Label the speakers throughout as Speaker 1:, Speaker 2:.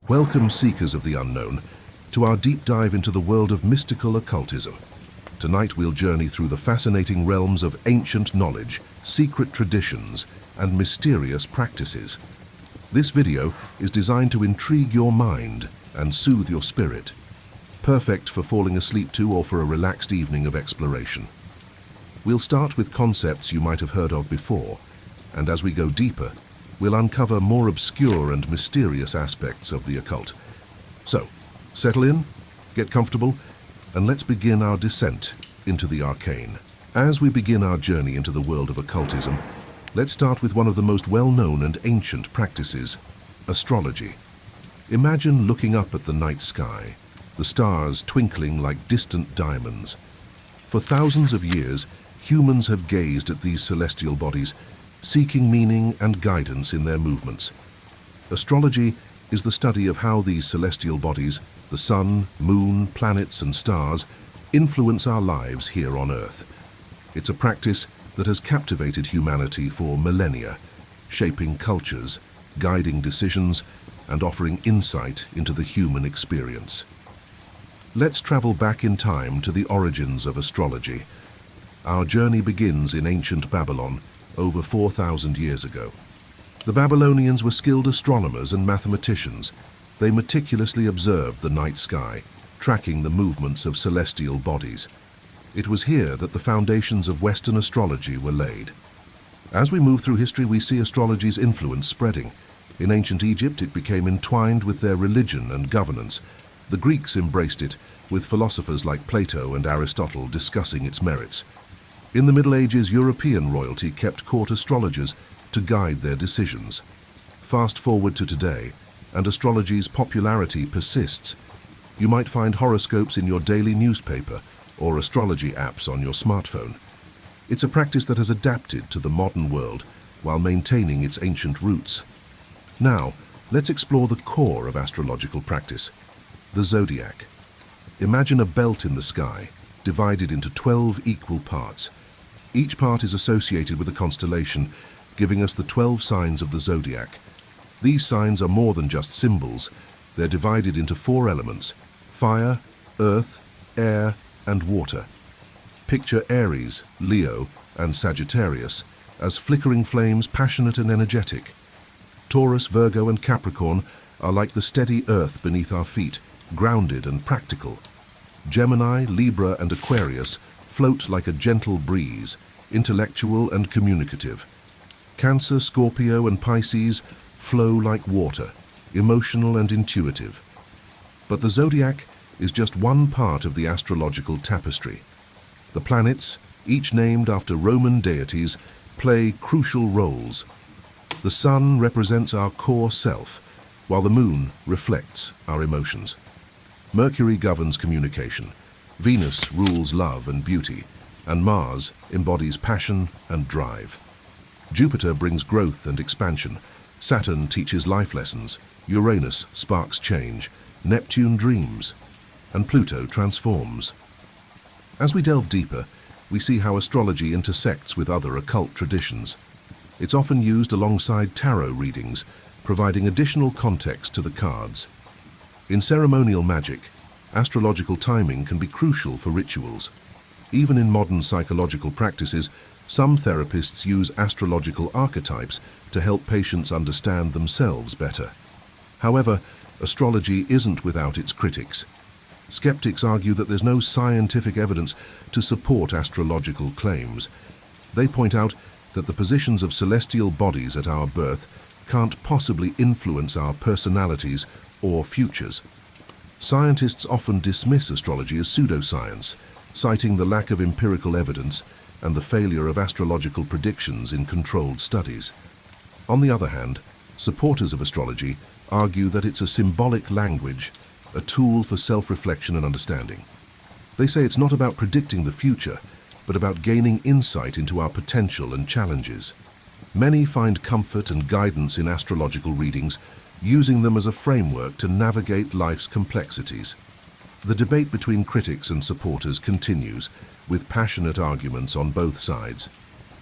Speaker 1: Welcome, seekers of the unknown, to our deep dive into the world of mystical occultism. Tonight we'll journey through the fascinating realms of ancient knowledge, secret traditions, and mysterious practices. This video is designed to intrigue your mind and soothe your spirit, perfect for falling asleep to or for a relaxed evening of exploration. We'll start with concepts you might have heard of before, and as we go deeper, we'll uncover more obscure and mysterious aspects of the occult. So, settle in, get comfortable, and let's begin our descent into the arcane. As we begin our journey into the world of occultism, let's start with one of the most well-known and ancient practices, astrology. Imagine looking up at the night sky, the stars twinkling like distant diamonds. For thousands of years, humans have gazed at these celestial bodies, seeking meaning and guidance in their movements. Astrology is the study of how these celestial bodies, the sun, moon, planets, and stars, influence our lives here on Earth. It's a practice that has captivated humanity for millennia, shaping cultures, guiding decisions, and offering insight into the human experience. Let's travel back in time to the origins of astrology. Our journey begins in ancient Babylon, over 4,000 years ago. The Babylonians were skilled astronomers and mathematicians. They meticulously observed the night sky, tracking the movements of celestial bodies. It was here that the foundations of Western astrology were laid. As we move through history, we see astrology's influence spreading. In ancient Egypt, it became entwined with their religion and governance. The Greeks embraced it, with philosophers like Plato and Aristotle discussing its merits. In the Middle Ages, European royalty kept court astrologers to guide their decisions. Fast forward to today, and astrology's popularity persists. You might find horoscopes in your daily newspaper or astrology apps on your smartphone. It's a practice that has adapted to the modern world while maintaining its ancient roots. Now, let's explore the core of astrological practice, the zodiac. Imagine a belt in the sky, divided into 12 equal parts. Each part is associated with a constellation, giving us the 12 signs of the zodiac. These signs are more than just symbols. They're divided into 4 elements: fire, earth, air, and water. Picture Aries, Leo, and Sagittarius as flickering flames, passionate and energetic. Taurus, Virgo, and Capricorn are like the steady earth beneath our feet, grounded and practical. Gemini, Libra, and Aquarius float like a gentle breeze, intellectual and communicative. Cancer, Scorpio, and Pisces flow like water, emotional and intuitive. But the zodiac is just one part of the astrological tapestry. The planets, each named after Roman deities, play crucial roles. The sun represents our core self, while the moon reflects our emotions. Mercury governs communication, Venus rules love and beauty, and Mars embodies passion and drive. Jupiter brings growth and expansion, Saturn teaches life lessons, Uranus sparks change, Neptune dreams, and Pluto transforms. As we delve deeper, we see how astrology intersects with other occult traditions. It's often used alongside tarot readings, providing additional context to the cards. In ceremonial magic, astrological timing can be crucial for rituals. Even in modern psychological practices, some therapists use astrological archetypes to help patients understand themselves better. However, astrology isn't without its critics. Skeptics argue that there's no scientific evidence to support astrological claims. They point out that the positions of celestial bodies at our birth can't possibly influence our personalities or futures. Scientists often dismiss astrology as pseudoscience, citing the lack of empirical evidence and the failure of astrological predictions in controlled studies. On the other hand, supporters of astrology argue that it's a symbolic language, a tool for self-reflection and understanding. They say it's not about predicting the future, but about gaining insight into our potential and challenges. Many find comfort and guidance in astrological readings, using them as a framework to navigate life's complexities. The debate between critics and supporters continues, with passionate arguments on both sides.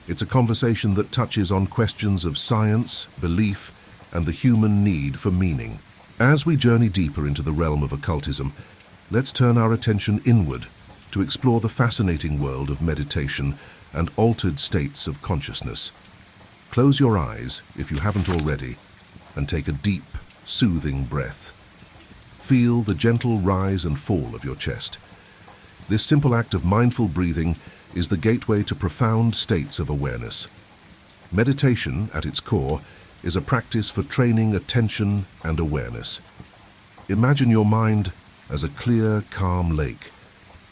Speaker 1: It's a conversation that touches on questions of science, belief, and the human need for meaning. As we journey deeper into the realm of occultism, let's turn our attention inward to explore the fascinating world of meditation and altered states of consciousness. Close your eyes, if you haven't already, and take a deep, soothing breath. Feel the gentle rise and fall of your chest. This simple act of mindful breathing is the gateway to profound states of awareness. Meditation, at its core, is a practice for training attention and awareness. Imagine your mind as a clear, calm lake.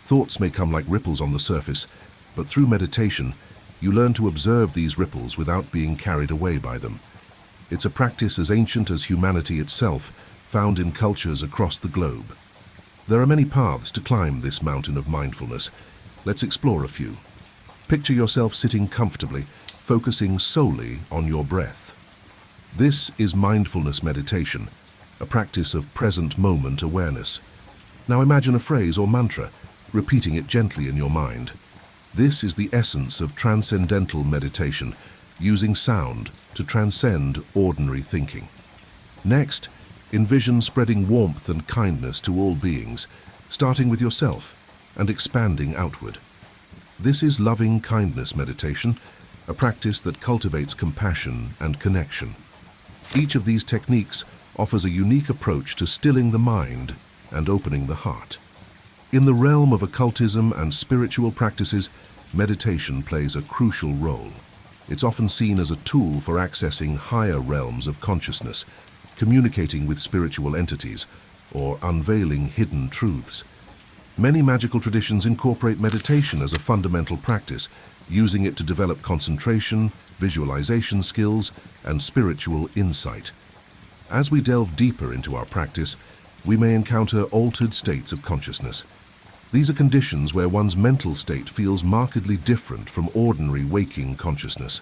Speaker 1: Thoughts may come like ripples on the surface, but through meditation, you learn to observe these ripples without being carried away by them. It's a practice as ancient as humanity itself, found in cultures across the globe. There are many paths to climb this mountain of mindfulness. Let's explore a few. Picture yourself sitting comfortably, focusing solely on your breath. This is mindfulness meditation, a practice of present moment awareness. Now imagine a phrase or mantra, repeating it gently in your mind. This is the essence of transcendental meditation, using sound to transcend ordinary thinking. Next, envision spreading warmth and kindness to all beings, starting with yourself and expanding outward. This is loving kindness meditation, a practice that cultivates compassion and connection. Each of these techniques offers a unique approach to stilling the mind and opening the heart. In the realm of occultism and spiritual practices, meditation plays a crucial role. It's often seen as a tool for accessing higher realms of consciousness, communicating with spiritual entities, or unveiling hidden truths. Many magical traditions incorporate meditation as a fundamental practice, using it to develop concentration, visualization skills, and spiritual insight. As we delve deeper into our practice, we may encounter altered states of consciousness. These are conditions where one's mental state feels markedly different from ordinary waking consciousness.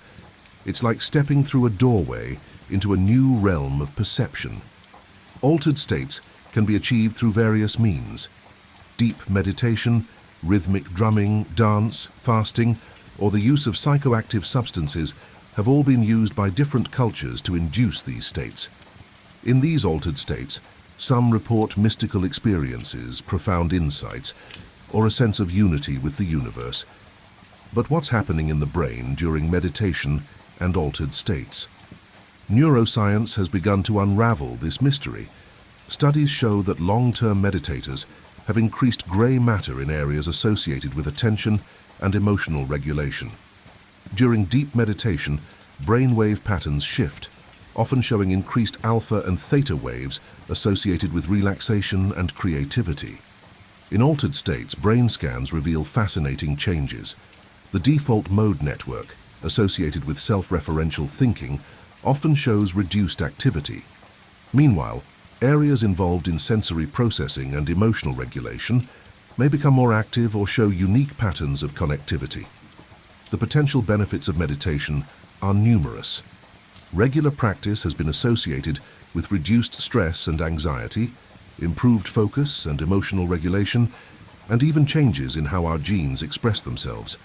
Speaker 1: It's like stepping through a doorway into a new realm of perception. Altered states can be achieved through various means. Deep meditation, rhythmic drumming, dance, fasting, or the use of psychoactive substances have all been used by different cultures to induce these states. In these altered states, some report mystical experiences, profound insights, or a sense of unity with the universe. But what's happening in the brain during meditation and altered states? Neuroscience has begun to unravel this mystery. Studies show that long-term meditators have increased gray matter in areas associated with attention and emotional regulation. During deep meditation, brainwave patterns shift, often showing increased alpha and theta waves associated with relaxation and creativity. In altered states, brain scans reveal fascinating changes. The default mode network, associated with self-referential thinking, often shows reduced activity. Meanwhile, areas involved in sensory processing and emotional regulation may become more active or show unique patterns of connectivity. The potential benefits of meditation are numerous. Regular practice has been associated with reduced stress and anxiety, improved focus and emotional regulation, and even changes in how our genes express themselves.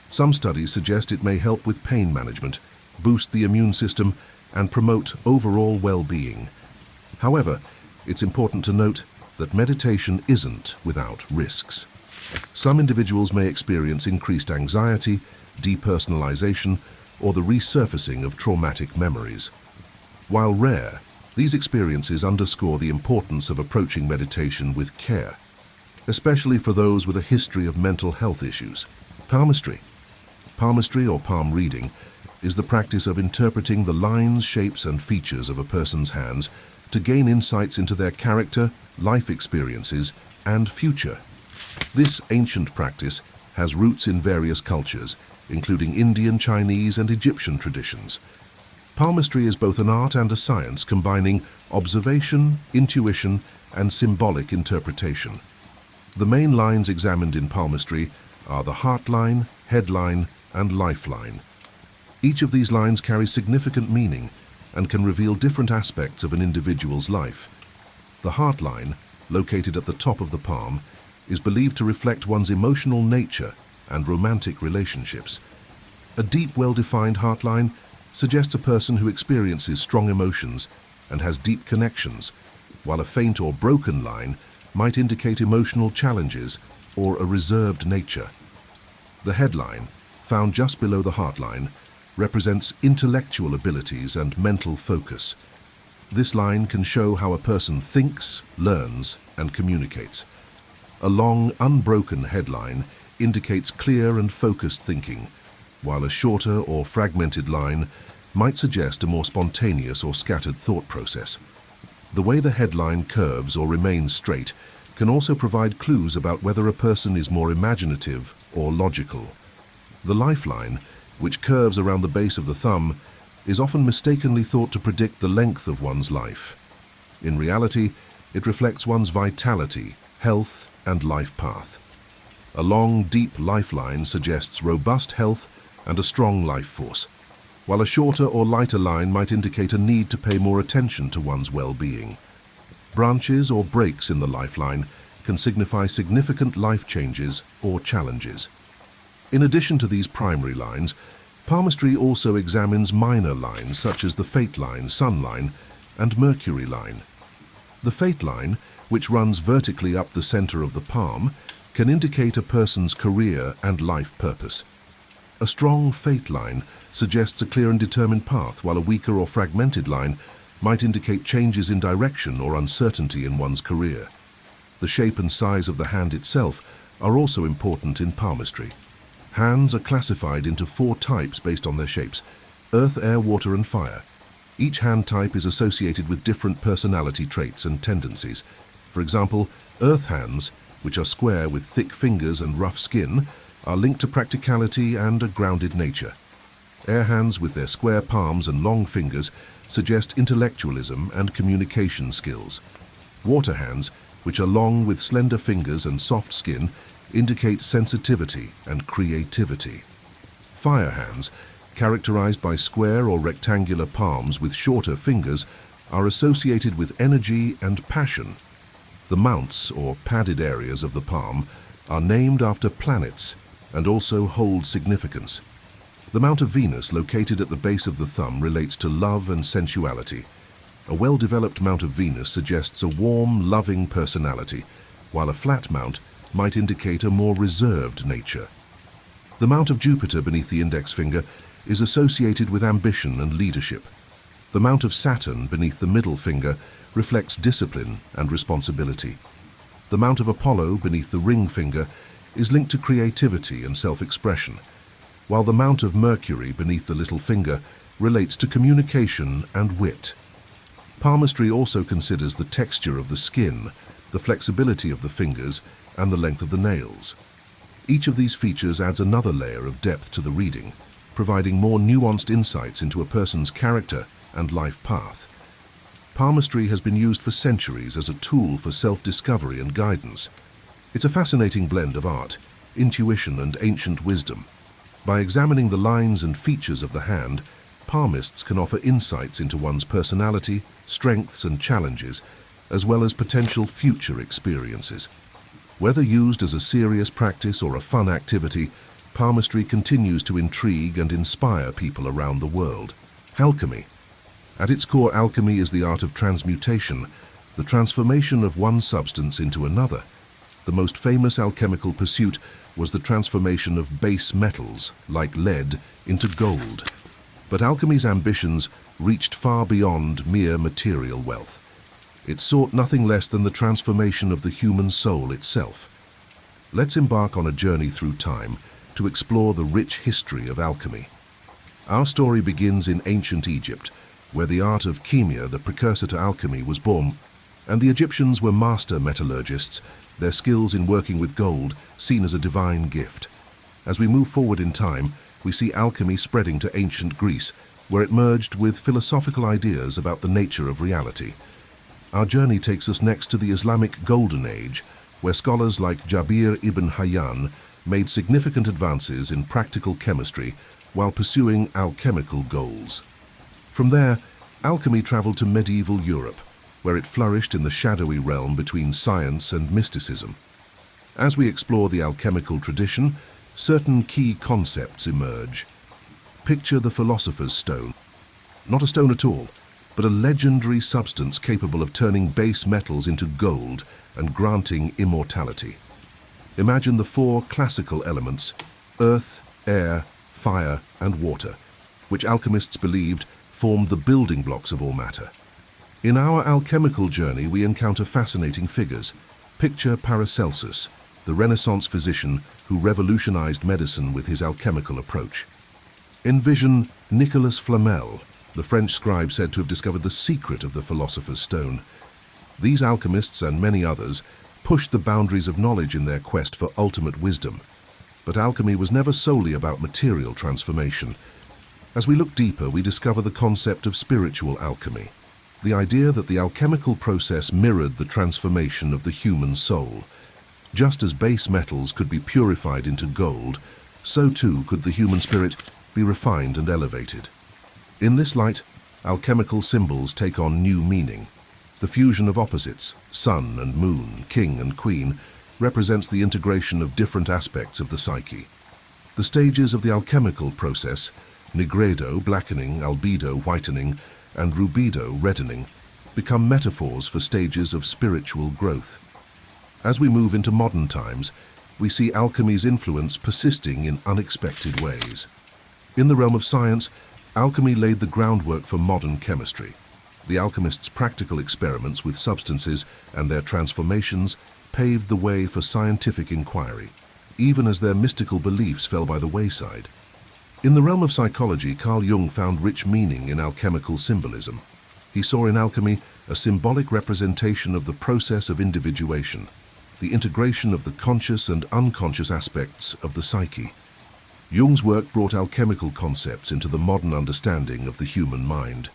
Speaker 1: Some studies suggest it may help with pain management, boost the immune system, and promote overall well-being. However, it's important to note that meditation isn't without risks. Some individuals may experience increased anxiety, depersonalization, or the resurfacing of traumatic memories. While rare, these experiences underscore the importance of approaching meditation with care, especially for those with a history of mental health issues. Palmistry. Palmistry, or palm reading, is the practice of interpreting the lines, shapes, and features of a person's hands to gain insights into their character, life experiences, and future. This ancient practice has roots in various cultures, including Indian, Chinese, and Egyptian traditions. Palmistry is both an art and a science, combining observation, intuition, and symbolic interpretation. The main lines examined in palmistry are the heart line, head line, and lifeline. Each of these lines carries significant meaning and can reveal different aspects of an individual's life. The heart line, located at the top of the palm, is believed to reflect one's emotional nature and romantic relationships. A deep, well-defined heart line suggests a person who experiences strong emotions and has deep connections, while a faint or broken line might indicate emotional challenges or a reserved nature. The headline, found just below the heartline, represents intellectual abilities and mental focus. This line can show how a person thinks, learns, and communicates. A long, unbroken headline indicates clear and focused thinking, while a shorter or fragmented line might suggest a more spontaneous or scattered thought process. The way the headline curves or remains straight can also provide clues about whether a person is more imaginative or logical. The lifeline, which curves around the base of the thumb, is often mistakenly thought to predict the length of one's life. In reality, it reflects one's vitality, health, and life path. A long, deep lifeline suggests robust health and a strong life force, while a shorter or lighter line might indicate a need to pay more attention to one's well-being. Branches or breaks in the lifeline can signify significant life changes or challenges. In addition to these primary lines, palmistry also examines minor lines such as the fate line, sun line, and Mercury line. The fate line, which runs vertically up the center of the palm, can indicate a person's career and life purpose. A strong fate line suggests a clear and determined path, while a weaker or fragmented line might indicate changes in direction or uncertainty in one's career. The shape and size of the hand itself are also important in palmistry. Hands are classified into 4 types based on their shapes: earth, air, water, and fire. Each hand type is associated with different personality traits and tendencies. For example, earth hands, which are square with thick fingers and rough skin, are linked to practicality and a grounded nature. Air hands, with their square palms and long fingers, suggest intellectualism and communication skills. Water hands, which are long with slender fingers and soft skin, indicate sensitivity and creativity. Fire hands, characterized by square or rectangular palms with shorter fingers, are associated with energy and passion. The mounts, or padded areas of the palm, are named after planets and also hold significance. The Mount of Venus, located at the base of the thumb, relates to love and sensuality. A well-developed Mount of Venus suggests a warm, loving personality, while a flat mount might indicate a more reserved nature. The Mount of Jupiter beneath the index finger is associated with ambition and leadership. The Mount of Saturn beneath the middle finger reflects discipline and responsibility. The Mount of Apollo beneath the ring finger is linked to creativity and self-expression, while the Mount of Mercury beneath the little finger relates to communication and wit. Palmistry also considers the texture of the skin, the flexibility of the fingers, and the length of the nails. Each of these features adds another layer of depth to the reading, providing more nuanced insights into a person's character and life path. Palmistry has been used for centuries as a tool for self-discovery and guidance. It's a fascinating blend of art, intuition, and ancient wisdom. By examining the lines and features of the hand, palmists can offer insights into one's personality, strengths, and challenges, as well as potential future experiences. Whether used as a serious practice or a fun activity, palmistry continues to intrigue and inspire people around the world. Alchemy. At its core, alchemy is the art of transmutation, the transformation of one substance into another. The most famous alchemical pursuit was the transformation of base metals, like lead, into gold. But alchemy's ambitions reached far beyond mere material wealth. It sought nothing less than the transformation of the human soul itself. Let's embark on a journey through time to explore the rich history of alchemy. Our story begins in ancient Egypt, where the art of chemia, the precursor to alchemy, was born, and the Egyptians were master metallurgists, their skills in working with gold seen as a divine gift. As we move forward in time, we see alchemy spreading to ancient Greece, where it merged with philosophical ideas about the nature of reality. Our journey takes us next to the Islamic Golden Age, where scholars like Jabir ibn Hayyan made significant advances in practical chemistry while pursuing alchemical goals. From there, alchemy traveled to medieval Europe, where it flourished in the shadowy realm between science and mysticism. As we explore the alchemical tradition, certain key concepts emerge. Picture the philosopher's stone. Not a stone at all, but a legendary substance capable of turning base metals into gold and granting immortality. Imagine the four classical elements: earth, air, fire, and water, which alchemists believed formed the building blocks of all matter. In our alchemical journey, we encounter fascinating figures. Picture Paracelsus, the Renaissance physician who revolutionized medicine with his alchemical approach. Envision Nicolas Flamel, the French scribe said to have discovered the secret of the philosopher's stone. These alchemists and many others pushed the boundaries of knowledge in their quest for ultimate wisdom. But alchemy was never solely about material transformation. As we look deeper, we discover the concept of spiritual alchemy, the idea that the alchemical process mirrored the transformation of the human soul. Just as base metals could be purified into gold, so too could the human spirit be refined and elevated. In this light, alchemical symbols take on new meaning. The fusion of opposites, sun and moon, king and queen, represents the integration of different aspects of the psyche. The stages of the alchemical process, nigredo, blackening, albedo, whitening, and rubedo, reddening, become metaphors for stages of spiritual growth. As we move into modern times, we see alchemy's influence persisting in unexpected ways. In the realm of science, alchemy laid the groundwork for modern chemistry. The alchemists' practical experiments with substances and their transformations paved the way for scientific inquiry, even as their mystical beliefs fell by the wayside. In the realm of psychology, Carl Jung found rich meaning in alchemical symbolism. He saw in alchemy a symbolic representation of the process of individuation, the integration of the conscious and unconscious aspects of the psyche. Jung's work brought alchemical concepts into the modern understanding of the human mind.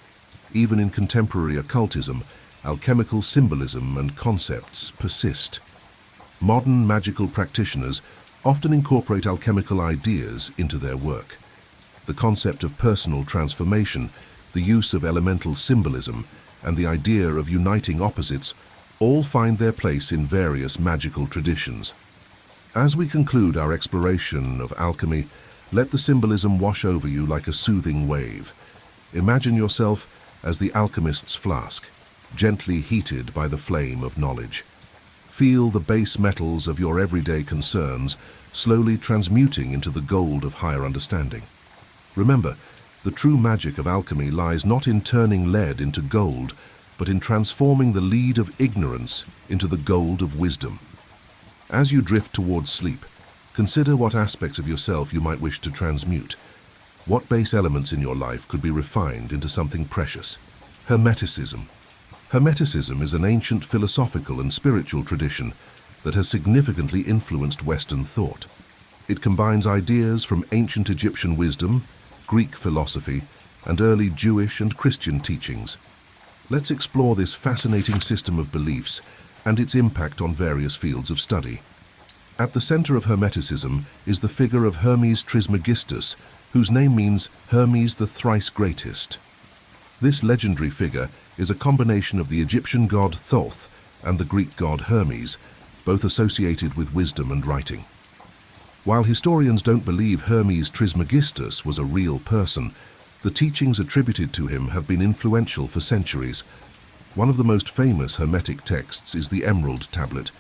Speaker 1: Even in contemporary occultism, alchemical symbolism and concepts persist. Modern magical practitioners often incorporate alchemical ideas into their work. The concept of personal transformation, the use of elemental symbolism, and the idea of uniting opposites all find their place in various magical traditions. As we conclude our exploration of alchemy, let the symbolism wash over you like a soothing wave. Imagine yourself as the alchemist's flask, gently heated by the flame of knowledge. Feel the base metals of your everyday concerns slowly transmuting into the gold of higher understanding. Remember, the true magic of alchemy lies not in turning lead into gold, but in transforming the lead of ignorance into the gold of wisdom. As you drift towards sleep, consider what aspects of yourself you might wish to transmute. What base elements in your life could be refined into something precious? Hermeticism. Hermeticism is an ancient philosophical and spiritual tradition that has significantly influenced Western thought. It combines ideas from ancient Egyptian wisdom, Greek philosophy, and early Jewish and Christian teachings. Let's explore this fascinating system of beliefs and its impact on various fields of study. At the center of Hermeticism is the figure of Hermes Trismegistus, whose name means Hermes the thrice greatest. This legendary figure is a combination of the Egyptian god Thoth and the Greek god Hermes, both associated with wisdom and writing. While historians don't believe Hermes Trismegistus was a real person, the teachings attributed to him have been influential for centuries. One of the most famous Hermetic texts is the Emerald Tablet.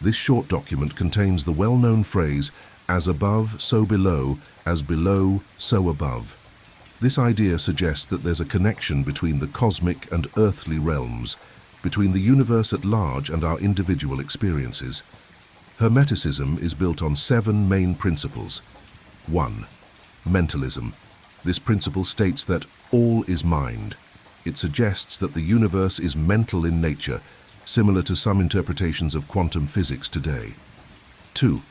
Speaker 1: This short document contains the well-known phrase, "As above, so below, as below, so above." This idea suggests that there's a connection between the cosmic and earthly realms, between the universe at large and our individual experiences. Hermeticism is built on 7 main principles. 1. Mentalism. This principle states that all is mind. It suggests that the universe is mental in nature, similar to some interpretations of quantum physics today. 2.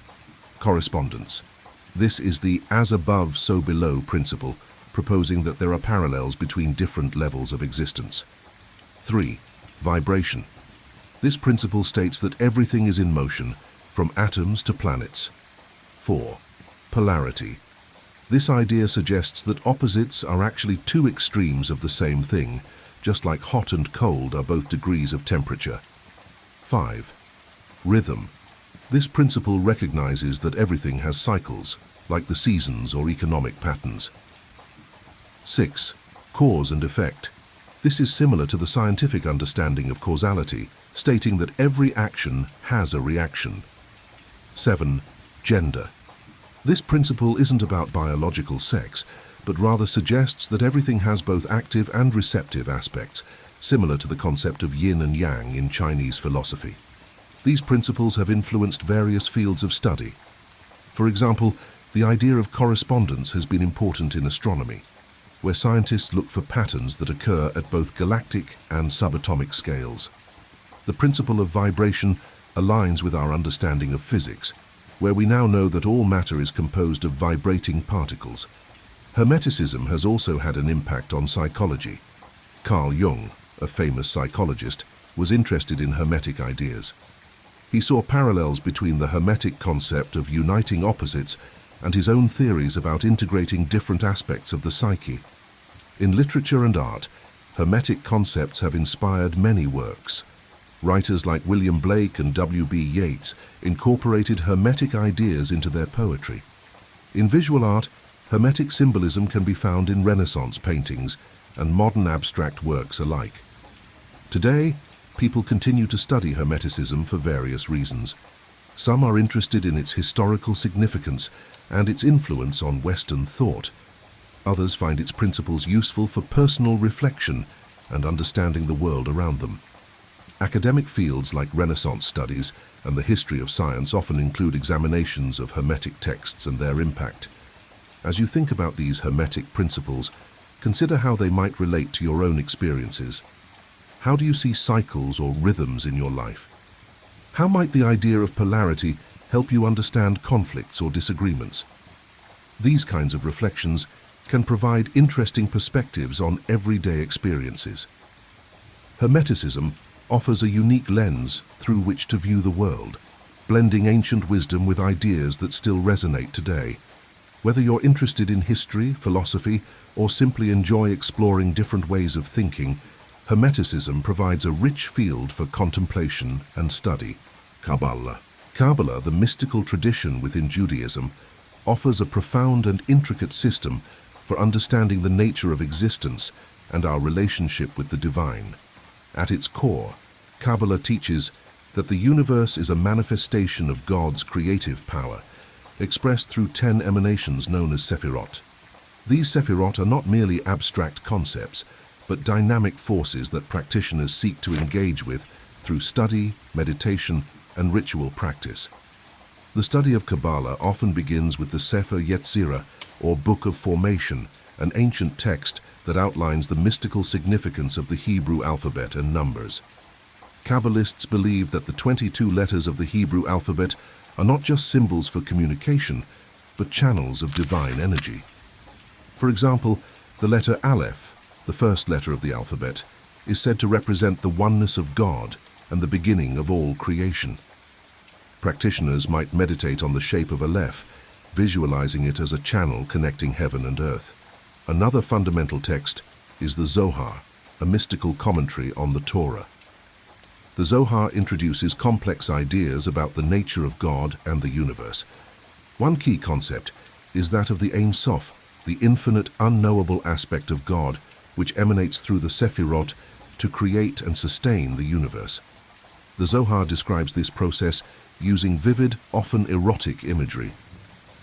Speaker 1: Correspondence. This is the as above, so below principle, proposing that there are parallels between different levels of existence. 3. Vibration. This principle states that everything is in motion, from atoms to planets. 4. Polarity. This idea suggests that opposites are actually 2 extremes of the same thing, just like hot and cold are both degrees of temperature. 5. Rhythm. This principle recognizes that everything has cycles, like the seasons or economic patterns. 6. Cause and effect. This is similar to the scientific understanding of causality, stating that every action has a reaction. 7. Gender. This principle isn't about biological sex, but rather suggests that everything has both active and receptive aspects, similar to the concept of yin and yang in Chinese philosophy. These principles have influenced various fields of study. For example, the idea of correspondence has been important in astronomy, where scientists look for patterns that occur at both galactic and subatomic scales. The principle of vibration aligns with our understanding of physics, where we now know that all matter is composed of vibrating particles. Hermeticism has also had an impact on psychology. Carl Jung, a famous psychologist, was interested in Hermetic ideas. He saw parallels between the Hermetic concept of uniting opposites and his own theories about integrating different aspects of the psyche. In literature and art, Hermetic concepts have inspired many works. Writers like William Blake and W.B. Yeats incorporated Hermetic ideas into their poetry. In visual art, Hermetic symbolism can be found in Renaissance paintings and modern abstract works alike. Today, people continue to study Hermeticism for various reasons. Some are interested in its historical significance and its influence on Western thought. Others find its principles useful for personal reflection and understanding the world around them. Academic fields like Renaissance studies and the history of science often include examinations of Hermetic texts and their impact. As you think about these Hermetic principles, consider how they might relate to your own experiences. How do you see cycles or rhythms in your life? How might the idea of polarity help you understand conflicts or disagreements? These kinds of reflections can provide interesting perspectives on everyday experiences. Hermeticism offers a unique lens through which to view the world, blending ancient wisdom with ideas that still resonate today. Whether you're interested in history, philosophy, or simply enjoy exploring different ways of thinking, Hermeticism provides a rich field for contemplation and study. Kaballa. Kabbalah, the mystical tradition within Judaism, offers a profound and intricate system for understanding the nature of existence and our relationship with the divine. At its core, Kabbalah teaches that the universe is a manifestation of God's creative power, expressed through 10 emanations known as Sephirot. These Sephirot are not merely abstract concepts, but dynamic forces that practitioners seek to engage with through study, meditation, and ritual practice. The study of Kabbalah often begins with the Sefer Yetzirah, or Book of Formation, an ancient text that outlines the mystical significance of the Hebrew alphabet and numbers. Kabbalists believe that the 22 letters of the Hebrew alphabet are not just symbols for communication, but channels of divine energy. For example, the letter Aleph, the first letter of the alphabet, is said to represent the oneness of God and the beginning of all creation. Practitioners might meditate on the shape of Aleph, visualizing it as a channel connecting heaven and earth. Another fundamental text is the Zohar, a mystical commentary on the Torah. The Zohar introduces complex ideas about the nature of God and the universe. One key concept is that of the Ein Sof, the infinite, unknowable aspect of God, which emanates through the Sephirot to create and sustain the universe. The Zohar describes this process using vivid, often erotic imagery.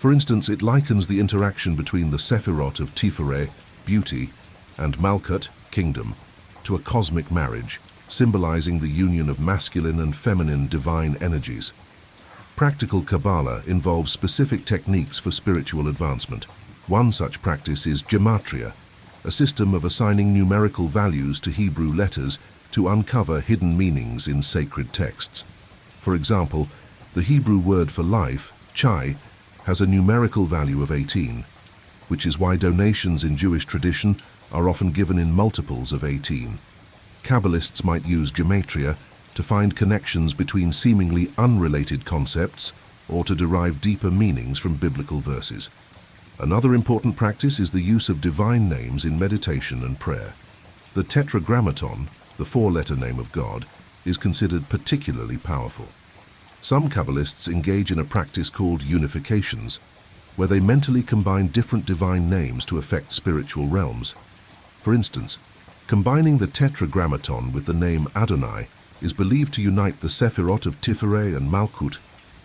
Speaker 1: For instance, it likens the interaction between the Sephirot of Tifereh, beauty, and Malkut, kingdom, to a cosmic marriage, symbolizing the union of masculine and feminine divine energies. Practical Kabbalah involves specific techniques for spiritual advancement. One such practice is gematria, a system of assigning numerical values to Hebrew letters to uncover hidden meanings in sacred texts. For example, the Hebrew word for life, chai, has a numerical value of 18, which is why donations in Jewish tradition are often given in multiples of 18. Kabbalists might use gematria to find connections between seemingly unrelated concepts or to derive deeper meanings from biblical verses. Another important practice is the use of divine names in meditation and prayer. The Tetragrammaton, the four-letter name of God, is considered particularly powerful. Some Kabbalists engage in a practice called unifications, where they mentally combine different divine names to affect spiritual realms. For instance, Combining the tetragrammaton with the name Adonai is believed to unite the Sephirot of Tiferet and Malkut,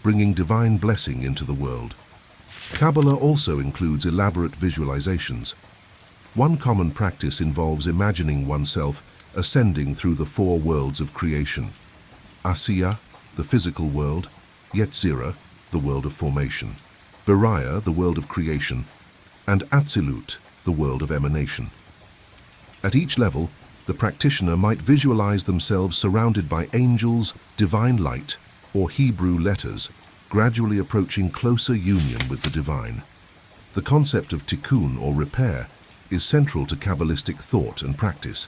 Speaker 1: bringing divine blessing into the world. Kabbalah also includes elaborate visualizations. One common practice involves imagining oneself ascending through the four worlds of creation: Asiya, the physical world; Yetzirah, the world of formation; Beriah, the world of creation; and Atzilut, the world of emanation. At each level, the practitioner might visualize themselves surrounded by angels, divine light, or Hebrew letters, gradually approaching closer union with the divine. The concept of tikkun, or repair, is central to Kabbalistic thought and practice.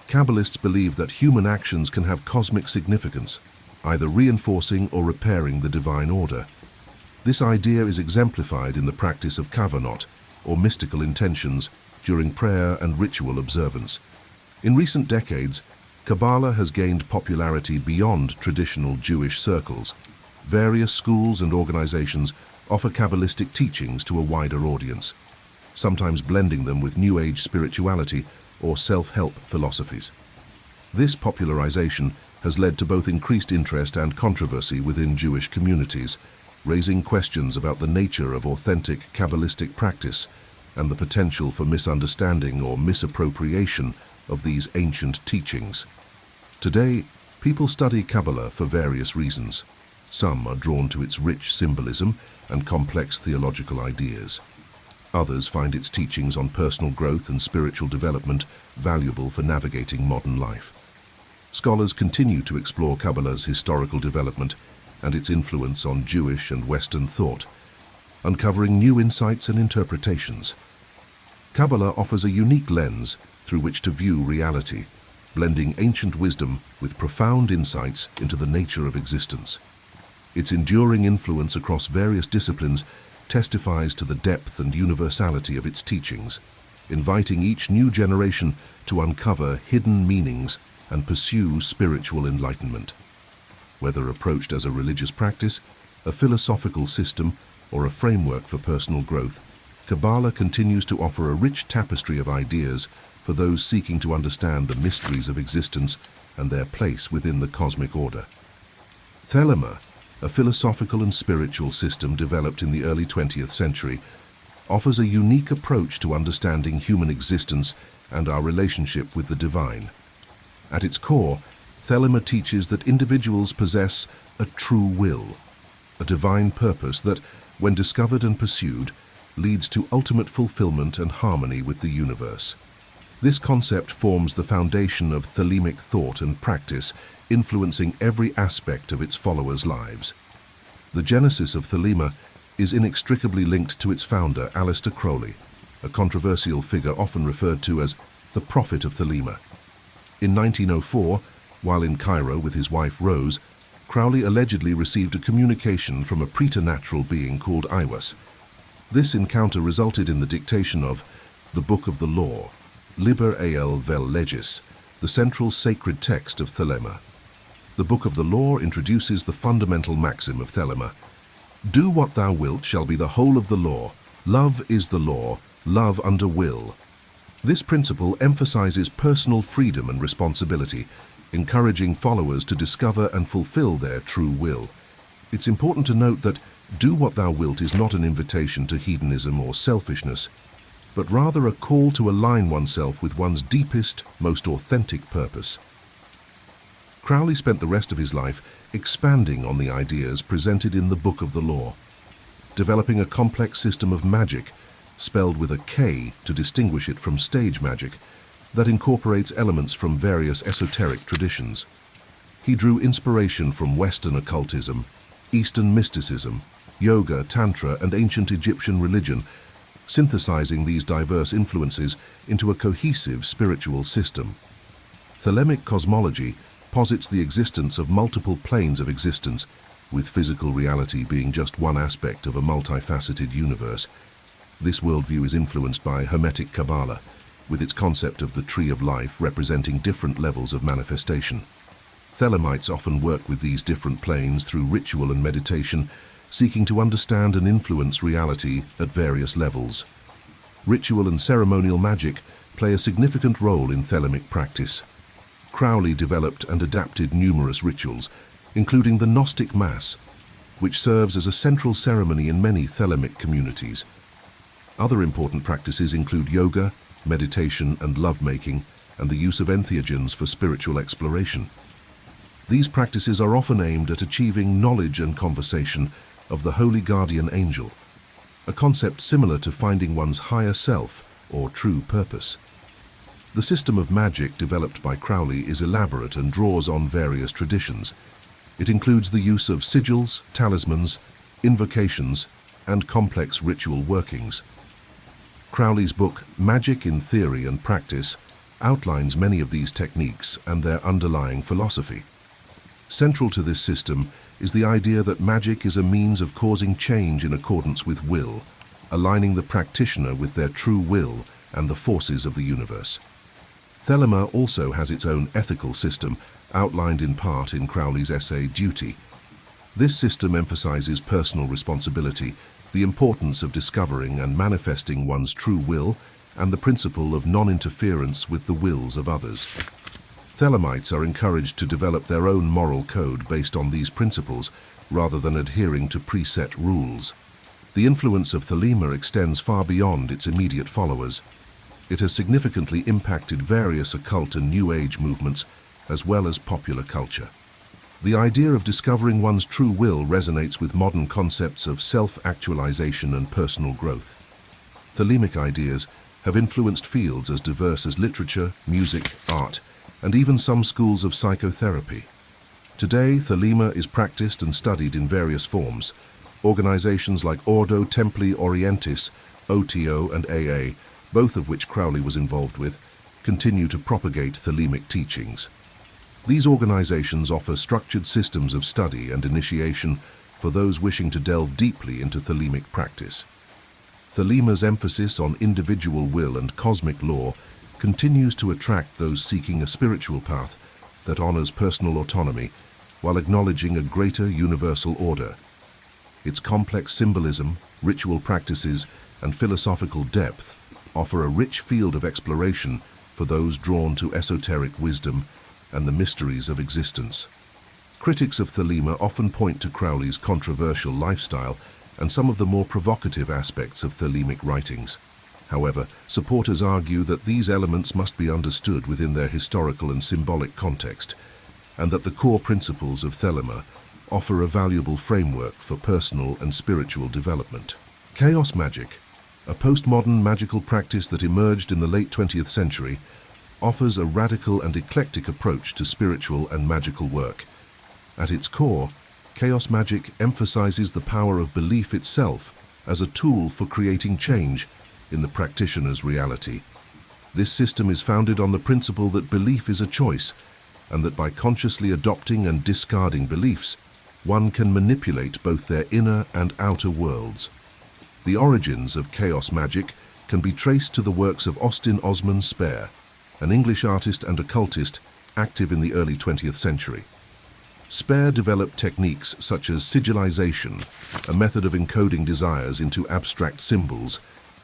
Speaker 1: Kabbalists believe that human actions can have cosmic significance, either reinforcing or repairing the divine order. This idea is exemplified in the practice of kavanot, or mystical intentions, during prayer and ritual observance. In recent decades, Kabbalah has gained popularity beyond traditional Jewish circles. Various schools and organizations offer Kabbalistic teachings to a wider audience, sometimes blending them with New Age spirituality or self-help philosophies. This popularization has led to both increased interest and controversy within Jewish communities, raising questions about the nature of authentic Kabbalistic practice and the potential for misunderstanding or misappropriation of these ancient teachings. Today, people study Kabbalah for various reasons. Some are drawn to its rich symbolism and complex theological ideas. Others find its teachings on personal growth and spiritual development valuable for navigating modern life. Scholars continue to explore Kabbalah's historical development and its influence on Jewish and Western thought, uncovering new insights and interpretations. Kabbalah offers a unique lens through which to view reality, blending ancient wisdom with profound insights into the nature of existence. Its enduring influence across various disciplines testifies to the depth and universality of its teachings, inviting each new generation to uncover hidden meanings and pursue spiritual enlightenment. Whether approached as a religious practice, a philosophical system, or a framework for personal growth, Kabbalah continues to offer a rich tapestry of ideas for those seeking to understand the mysteries of existence and their place within the cosmic order. Thelema, a philosophical and spiritual system developed in the early 20th century, offers a unique approach to understanding human existence and our relationship with the divine. At its core, Thelema teaches that individuals possess a true will, a divine purpose that, when discovered and pursued, leads to ultimate fulfillment and harmony with the universe. This concept forms the foundation of Thelemic thought and practice, influencing every aspect of its followers' lives. The genesis of Thelema is inextricably linked to its founder, Aleister Crowley, a controversial figure often referred to as the Prophet of Thelema. In 1904, while in Cairo with his wife Rose, Crowley allegedly received a communication from a preternatural being called Iwas. This encounter resulted in the dictation of the Book of the Law, Liber El Vel Legis, the central sacred text of Thelema. The Book of the Law introduces the fundamental maxim of Thelema: "Do what thou wilt shall be the whole of the law. Love is the law, love under will." This principle emphasizes personal freedom and responsibility, encouraging followers to discover and fulfill their true will. It's important to note that "do what thou wilt" is not an invitation to hedonism or selfishness, but rather a call to align oneself with one's deepest, most authentic purpose. Crowley spent the rest of his life expanding on the ideas presented in the Book of the Law, developing a complex system of magic, spelled with a K to distinguish it from stage magic, that incorporates elements from various esoteric traditions. He drew inspiration from Western occultism, Eastern mysticism, yoga, tantra, and ancient Egyptian religion, synthesizing these diverse influences into a cohesive spiritual system. Thelemic cosmology posits the existence of multiple planes of existence, with physical reality being just one aspect of a multifaceted universe. This worldview is influenced by Hermetic Kabbalah, with its concept of the Tree of Life representing different levels of manifestation. Thelemites often work with these different planes through ritual and meditation, seeking to understand and influence reality at various levels. Ritual and ceremonial magic play a significant role in Thelemic practice. Crowley developed and adapted numerous rituals, including the Gnostic Mass, which serves as a central ceremony in many Thelemic communities. Other important practices include yoga, meditation and lovemaking, and the use of entheogens for spiritual exploration. These practices are often aimed at achieving knowledge and conversation of the holy guardian angel, a concept similar to finding one's higher self or true purpose. The system of magic developed by Crowley is elaborate and draws on various traditions. It includes the use of sigils, talismans, invocations, and complex ritual workings. Crowley's book, Magic in Theory and Practice, outlines many of these techniques and their underlying philosophy. Central to this system is the idea that magic is a means of causing change in accordance with will, aligning the practitioner with their true will and the forces of the universe. Thelema also has its own ethical system, outlined in part in Crowley's essay Duty. This system emphasizes personal responsibility, the importance of discovering and manifesting one's true will, and the principle of non-interference with the wills of others. Thelemites are encouraged to develop their own moral code based on these principles, rather than adhering to preset rules. The influence of Thelema extends far beyond its immediate followers. It has significantly impacted various occult and New Age movements, as well as popular culture. The idea of discovering one's true will resonates with modern concepts of self-actualization and personal growth. Thelemic ideas have influenced fields as diverse as literature, music, art, and even some schools of psychotherapy. Today, Thelema is practiced and studied in various forms. Organizations like Ordo Templi Orientis, OTO, and AA, both of which Crowley was involved with, continue to propagate Thelemic teachings. These organizations offer structured systems of study and initiation for those wishing to delve deeply into Thelemic practice. Thelema's emphasis on individual will and cosmic law continues to attract those seeking a spiritual path that honors personal autonomy while acknowledging a greater universal order. Its complex symbolism, ritual practices, and philosophical depth offer a rich field of exploration for those drawn to esoteric wisdom and the mysteries of existence. Critics of Thelema often point to Crowley's controversial lifestyle and some of the more provocative aspects of Thelemic writings. However, supporters argue that these elements must be understood within their historical and symbolic context, and that the core principles of Thelema offer a valuable framework for personal and spiritual development. Chaos magic, a postmodern magical practice that emerged in the late 20th century, offers a radical and eclectic approach to spiritual and magical work. At its core, chaos magic emphasizes the power of belief itself as a tool for creating change in the practitioner's reality. This system is founded on the principle that belief is a choice, and that by consciously adopting and discarding beliefs, one can manipulate both their inner and outer worlds. The origins of chaos magic can be traced to the works of Austin Osman Spare, an English artist and occultist active in the early 20th century. Spare developed techniques such as sigilization, a method of encoding desires into abstract symbols,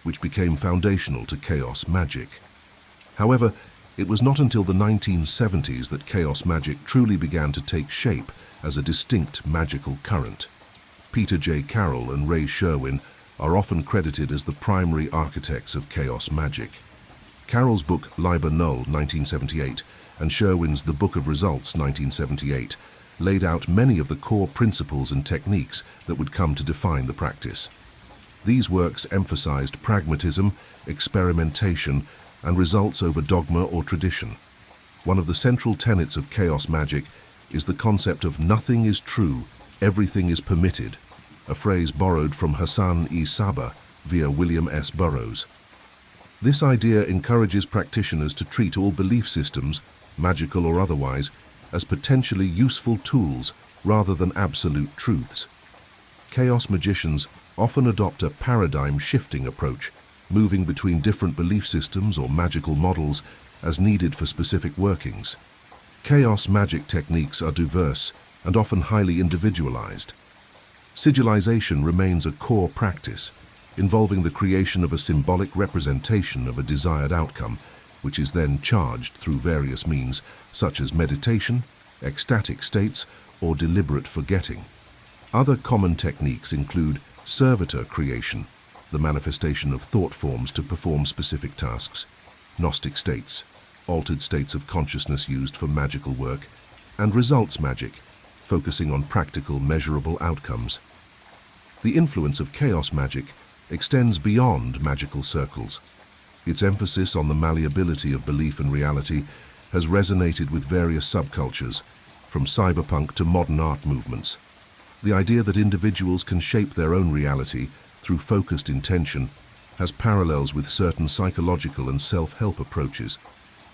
Speaker 1: which became foundational to chaos magic. However, it was not until the 1970s that chaos magic truly began to take shape as a distinct magical current. Peter J. Carroll and Ray Sherwin are often credited as the primary architects of chaos magic. Carroll's book Liber Null, 1978, and Sherwin's The Book of Results, 1978, laid out many of the core principles and techniques that would come to define the practice. These works emphasized pragmatism, experimentation, and results over dogma or tradition. One of the central tenets of chaos magic is the concept of nothing is true, everything is permitted, a phrase borrowed from Hassan-e Saba via William S. Burroughs. This idea encourages practitioners to treat all belief systems, magical or otherwise, as potentially useful tools rather than absolute truths. Chaos magicians often adopt a paradigm-shifting approach, moving between different belief systems or magical models as needed for specific workings. Chaos magic techniques are diverse and often highly individualized. Sigilization remains a core practice, involving the creation of a symbolic representation of a desired outcome, which is then charged through various means, such as meditation, ecstatic states, or deliberate forgetting. Other common techniques include servitor creation, the manifestation of thought forms to perform specific tasks, Gnostic states, altered states of consciousness used for magical work, and results magic, focusing on practical, measurable outcomes. The influence of chaos magic extends beyond magical circles. Its emphasis on the malleability of belief and reality has resonated with various subcultures, from cyberpunk to modern art movements. The idea that individuals can shape their own reality through focused intention has parallels with certain psychological and self-help approaches.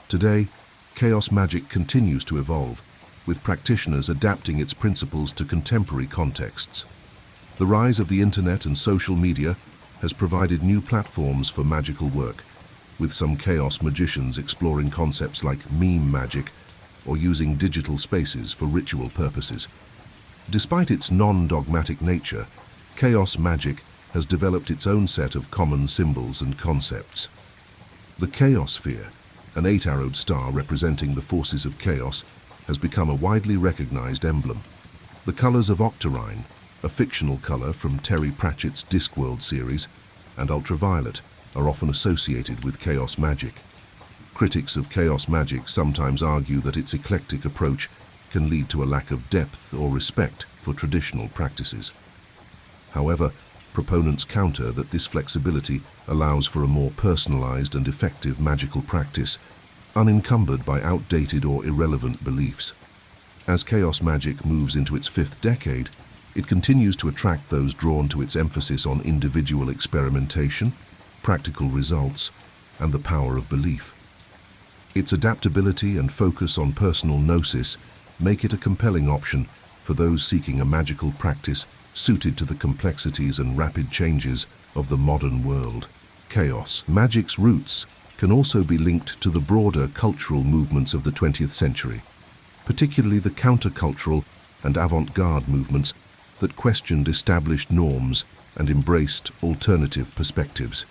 Speaker 1: Today, chaos magic continues to evolve, with practitioners adapting its principles to contemporary contexts. The rise of the internet and social media has provided new platforms for magical work, with some chaos magicians exploring concepts like meme magic or using digital spaces for ritual purposes. Despite its non-dogmatic nature, chaos magic has developed its own set of common symbols and concepts. The chaos sphere, an 8-arrowed star representing the forces of chaos, has become a widely recognized emblem. The colors of Octarine, a fictional color from Terry Pratchett's Discworld series, and ultraviolet are often associated with chaos magic. Critics of chaos magic sometimes argue that its eclectic approach can lead to a lack of depth or respect for traditional practices. However, proponents counter that this flexibility allows for a more personalized and effective magical practice, unencumbered by outdated or irrelevant beliefs. As chaos magic moves into its 5th decade, it continues to attract those drawn to its emphasis on individual experimentation, practical results, and the power of belief. Its adaptability and focus on personal gnosis make it a compelling option for those seeking a magical practice suited to the complexities and rapid changes of the modern world. Chaos magic's roots can also be linked to the broader cultural movements of the 20th century, particularly the countercultural and avant-garde movements that questioned established norms and embraced alternative perspectives.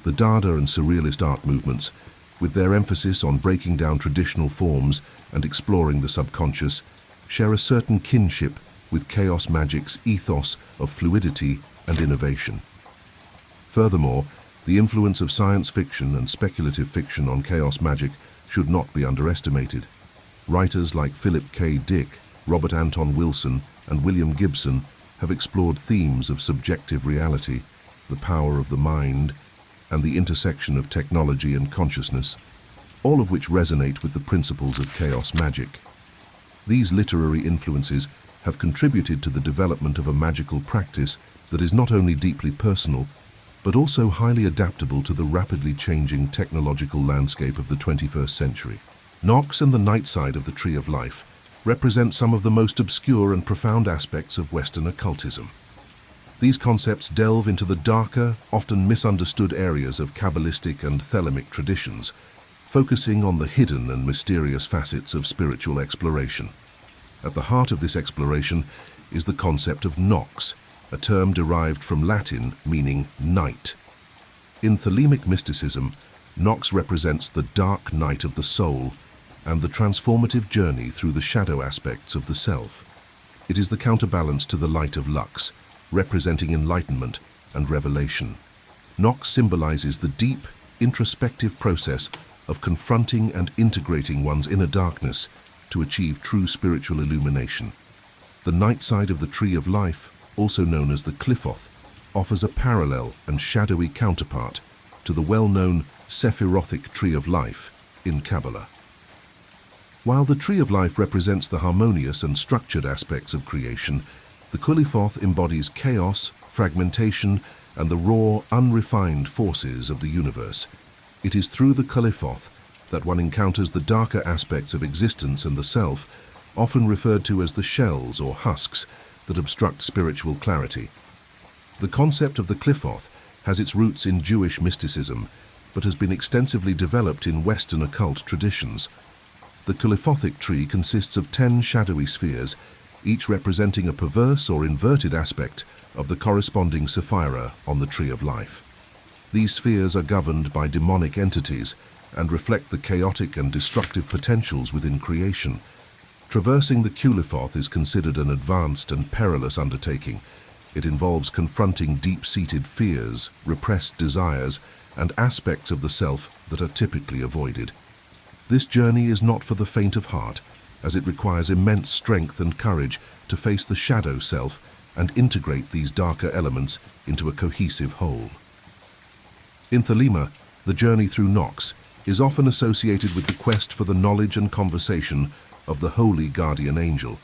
Speaker 1: The Dada and Surrealist art movements, with their emphasis on breaking down traditional forms and exploring the subconscious, share a certain kinship with chaos magic's ethos of fluidity and innovation. Furthermore, the influence of science fiction and speculative fiction on chaos magic should not be underestimated. Writers like Philip K. Dick, Robert Anton Wilson, and William Gibson have explored themes of subjective reality, the power of the mind, and the intersection of technology and consciousness, all of which resonate with the principles of chaos magic. These literary influences have contributed to the development of a magical practice that is not only deeply personal, but also highly adaptable to the rapidly changing technological landscape of the 21st century. Nox and the night side of the Tree of Life represent some of the most obscure and profound aspects of Western occultism. These concepts delve into the darker, often misunderstood areas of Kabbalistic and Thelemic traditions, focusing on the hidden and mysterious facets of spiritual exploration. At the heart of this exploration is the concept of Nox, a term derived from Latin meaning night. In Thelemic mysticism, Nox represents the dark night of the soul and the transformative journey through the shadow aspects of the self. It is the counterbalance to the light of Lux, representing enlightenment and revelation. Nox symbolizes the deep, introspective process of confronting and integrating one's inner darkness to achieve true spiritual illumination. The night side of the Tree of Life, also known as the Qliphoth, offers a parallel and shadowy counterpart to the well-known Sephirothic Tree of Life in Kaballa. While the Tree of Life represents the harmonious and structured aspects of creation, the Qliphoth embodies chaos, fragmentation, and the raw, unrefined forces of the universe. It is through the Qliphoth that one encounters the darker aspects of existence and the self, often referred to as the shells or husks that obstruct spiritual clarity. The concept of the Qliphoth has its roots in Jewish mysticism, but has been extensively developed in Western occult traditions. The Qliphothic tree consists of 10 shadowy spheres, each representing a perverse or inverted aspect of the corresponding sephira on the Tree of Life. These spheres are governed by demonic entities, and reflect the chaotic and destructive potentials within creation. Traversing the Qlifoth is considered an advanced and perilous undertaking. It involves confronting deep-seated fears, repressed desires, and aspects of the self that are typically avoided. This journey is not for the faint of heart, as it requires immense strength and courage to face the shadow self and integrate these darker elements into a cohesive whole. In Thelema, the journey through Nox is often associated with the quest for the knowledge and conversation of the holy guardian angel.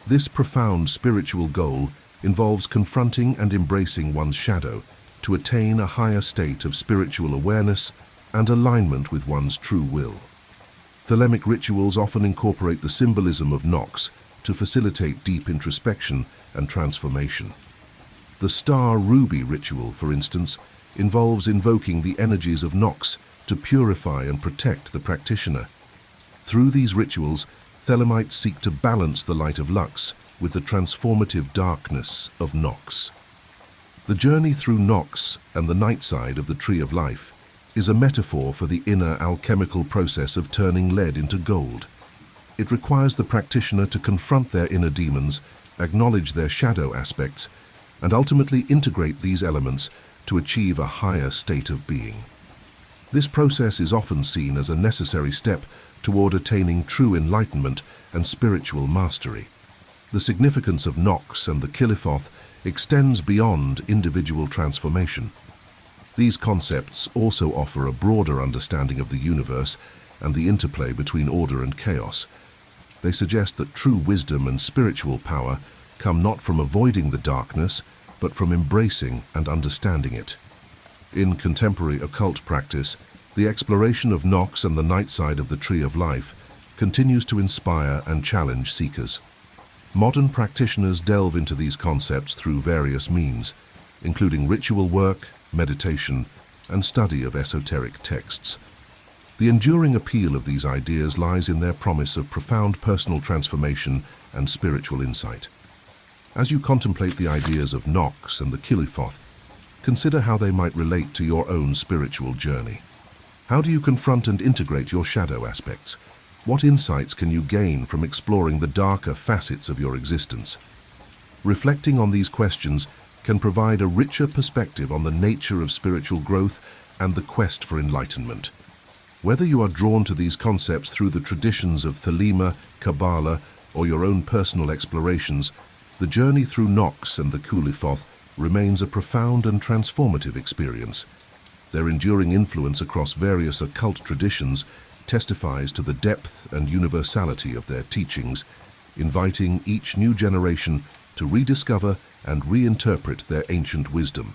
Speaker 1: This profound spiritual goal involves confronting and embracing one's shadow to attain a higher state of spiritual awareness and alignment with one's true will. Thelemic rituals often incorporate the symbolism of Nox to facilitate deep introspection and transformation. The Star Ruby ritual, for instance, involves invoking the energies of Nox to purify and protect the practitioner. Through these rituals, Thelemites seek to balance the light of Lux with the transformative darkness of Nox. The journey through Nox and the night side of the Tree of Life is a metaphor for the inner alchemical process of turning lead into gold. It requires the practitioner to confront their inner demons, acknowledge their shadow aspects, and ultimately integrate these elements to achieve a higher state of being. This process is often seen as a necessary step toward attaining true enlightenment and spiritual mastery. The significance of Nox and the Qlifoth extends beyond individual transformation. These concepts also offer a broader understanding of the universe and the interplay between order and chaos. They suggest that true wisdom and spiritual power come not from avoiding the darkness, but from embracing and understanding it. In contemporary occult practice, the exploration of Nox and the night side of the Tree of Life continues to inspire and challenge seekers. Modern practitioners delve into these concepts through various means, including ritual work, meditation, and study of esoteric texts. The enduring appeal of these ideas lies in their promise of profound personal transformation and spiritual insight. As you contemplate the ideas of Nox and the Qlifoth, consider how they might relate to your own spiritual journey. How do you confront and integrate your shadow aspects? What insights can you gain from exploring the darker facets of your existence? Reflecting on these questions can provide a richer perspective on the nature of spiritual growth and the quest for enlightenment. Whether you are drawn to these concepts through the traditions of Thelema, Kaballa, or your own personal explorations, the journey through Nox and the Qlifoth remains a profound and transformative experience. Their enduring influence across various occult traditions testifies to the depth and universality of their teachings, inviting each new generation to rediscover and reinterpret their ancient wisdom.